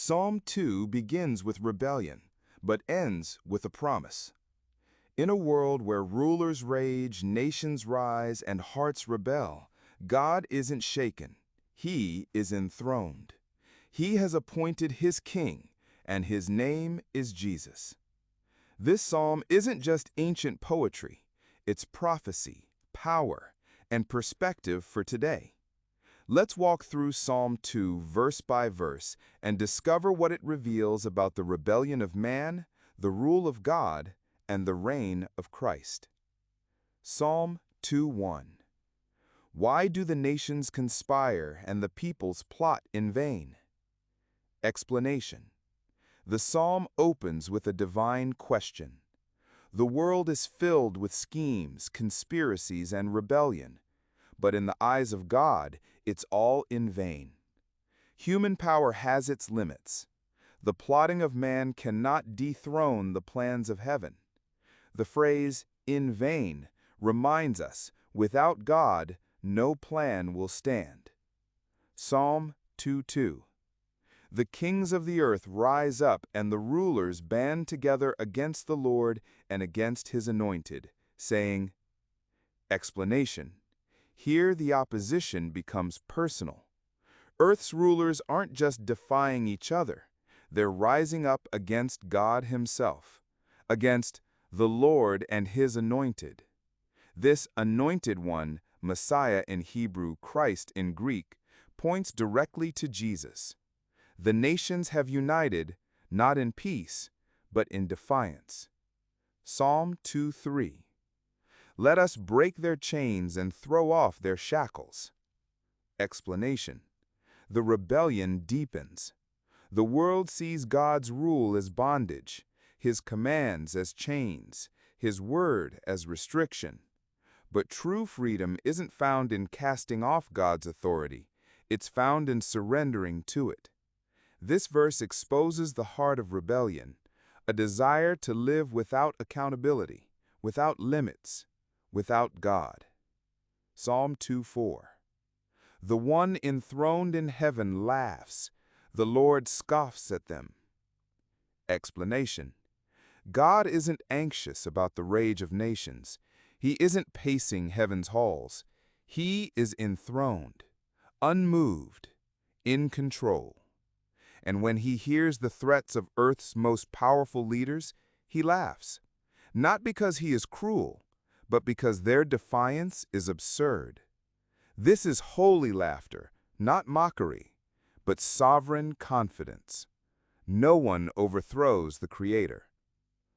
Psalm 2 begins with rebellion, but ends with a promise. In a world where rulers rage, nations rise, and hearts rebel, God isn't shaken. He is enthroned. He has appointed his king, and his name is Jesus. This psalm isn't just ancient poetry. It's prophecy, power, and perspective for today. Let's walk through Psalm 2 verse by verse and discover what it reveals about the rebellion of man, the rule of God, and the reign of Christ. Psalm 2:1. Why do the nations conspire and the peoples plot in vain? Explanation. The psalm opens with a divine question. The world is filled with schemes, conspiracies, and rebellion. But in the eyes of God, it's all in vain. Human power has its limits. The plotting of man cannot dethrone the plans of heaven. The phrase, in vain, reminds us, without God, no plan will stand. Psalm 2:2. The kings of the earth rise up and the rulers band together against the Lord and against his anointed, saying, Explanation. Here the opposition becomes personal. Earth's rulers aren't just defying each other. They're rising up against God himself, against the Lord and his anointed. This anointed one, Messiah in Hebrew, Christ in Greek, points directly to Jesus. The nations have united, not in peace, but in defiance. Psalm 2:3. Let us break their chains and throw off their shackles. Explanation. The rebellion deepens. The world sees God's rule as bondage, his commands as chains, his word as restriction. But true freedom isn't found in casting off God's authority. It's found in surrendering to it. This verse exposes the heart of rebellion, a desire to live without accountability, without limits, without God. Psalm 2:4. The one enthroned in heaven laughs. The Lord scoffs at them. Explanation. God isn't anxious about the rage of nations. He isn't pacing heaven's halls. He is enthroned, unmoved, in control. And when he hears the threats of earth's most powerful leaders, he laughs. Not because he is cruel, but because their defiance is absurd. This is holy laughter, not mockery, but sovereign confidence. No one overthrows the Creator.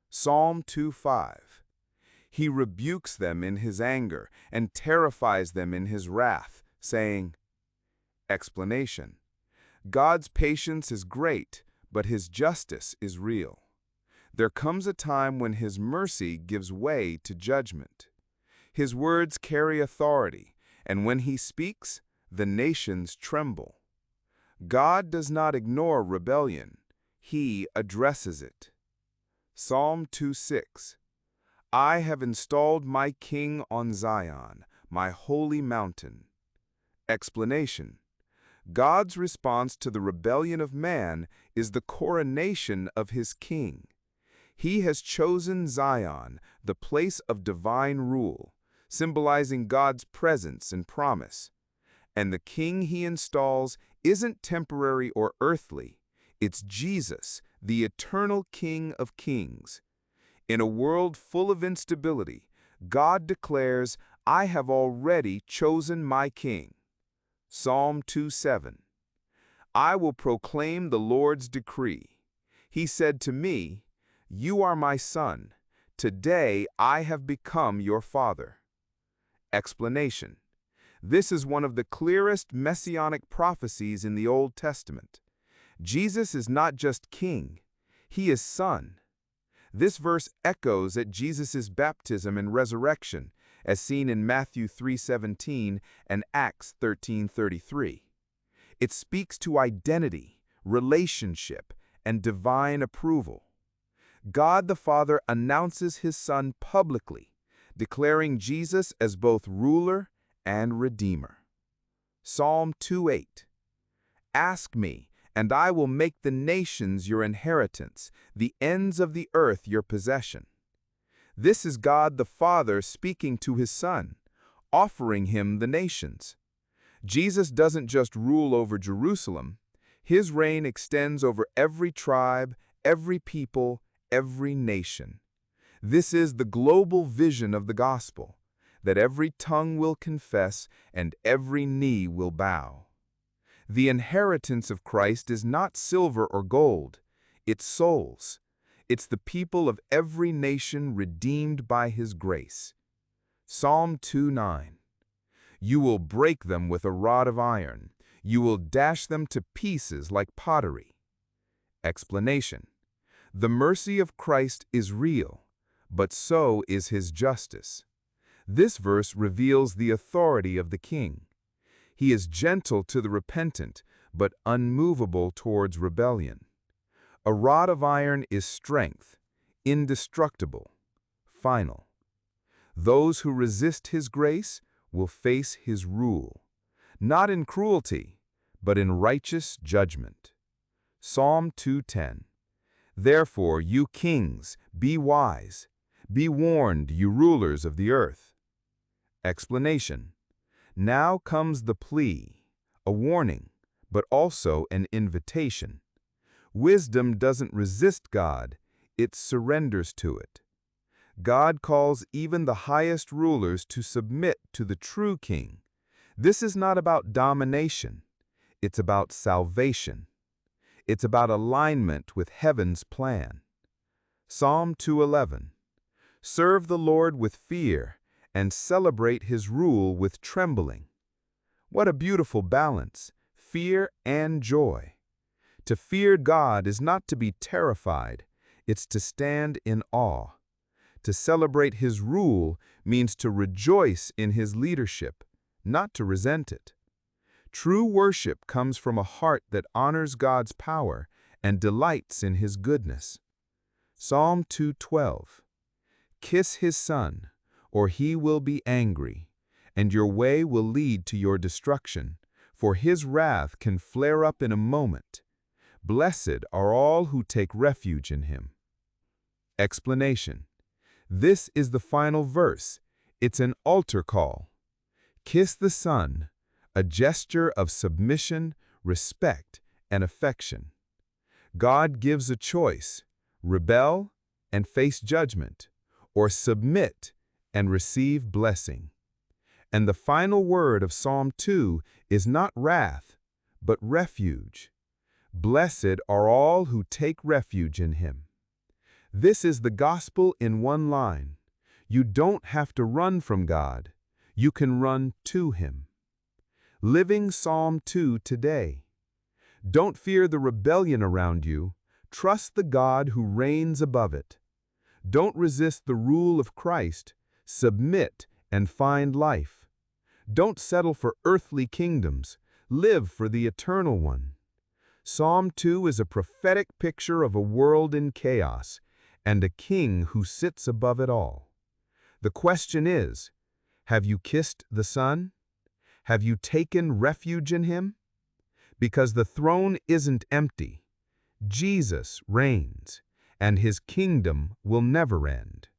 Psalm 2:5. He rebukes them in his anger and terrifies them in his wrath, saying, Explanation. God's patience is great, but his justice is real. There comes a time when his mercy gives way to judgment. His words carry authority, and when he speaks, the nations tremble. God does not ignore rebellion. He addresses it. Psalm 2:6. I have installed my king on Zion, my holy mountain. Explanation. God's response to the rebellion of man is the coronation of his king. He has chosen Zion, the place of divine rule, symbolizing God's presence and promise. And the king he installs isn't temporary or earthly. It's Jesus, the eternal King of Kings. In a world full of instability, God declares, I have already chosen my king. Psalm 2:7. I will proclaim the Lord's decree. He said to me, You are my son. Today I have become your father. Explanation. This is one of the clearest messianic prophecies in the Old Testament. Jesus is not just king, he is son. This verse echoes at Jesus' baptism and resurrection, as seen in Matthew 3:17 and Acts 13:33. It speaks to identity, relationship, and divine approval. God the Father announces his Son publicly, declaring Jesus as both ruler and redeemer. Psalm 2:8. Ask me, And I will make the nations your inheritance, the ends of the earth your possession. This is God the Father speaking to his Son, offering him the nations. Jesus doesn't just rule over Jerusalem. His reign extends over every tribe, every people, every nation. This is the global vision of the gospel, that every tongue will confess and every knee will bow. The inheritance of Christ is not silver or gold, it's souls. It's the people of every nation redeemed by his grace. Psalm 2:9. You will break them with a rod of iron. You will dash them to pieces like pottery. Explanation. The mercy of Christ is real, but so is his justice. This verse reveals the authority of the King. He is gentle to the repentant, but unmovable towards rebellion. A rod of iron is strength, indestructible, final. Those who resist his grace will face his rule, not in cruelty, but in righteous judgment. Psalm 2:10. Therefore, you kings, be wise. Be warned, you rulers of the earth. Explanation. Now comes the plea, a warning, but also an invitation. Wisdom doesn't resist God, it surrenders to it. God calls even the highest rulers to submit to the true King. This is not about domination, it's about salvation. It's about alignment with heaven's plan. Psalm 2:11. Serve the Lord with fear and celebrate his rule with trembling. What a beautiful balance, fear and joy. To fear God is not to be terrified, it's to stand in awe. To celebrate his rule means to rejoice in his leadership, not to resent it. True worship comes from a heart that honors God's power and delights in his goodness. Psalm 2:12. Kiss his Son, or he will be angry, and your way will lead to your destruction, for his wrath can flare up in a moment. Blessed are all who take refuge in him. Explanation. This is the final verse. It's an altar call. Kiss the Son, a gesture of submission, respect, and affection. God gives a choice: rebel and face judgment, or submit and receive blessing. And the final word of Psalm 2 is not wrath, but refuge. Blessed are all who take refuge in him. This is the gospel in one line. You don't have to run from God. You can run to him. Living Psalm 2 today. Don't fear the rebellion around you. Trust the God who reigns above it. Don't resist the rule of Christ. Submit and find life. Don't settle for earthly kingdoms. Live for the eternal one. Psalm 2 is a prophetic picture of a world in chaos and a king who sits above it all. The question is, have you kissed the Son? Have you taken refuge in him? Because the throne isn't empty. Jesus reigns, and his kingdom will never end.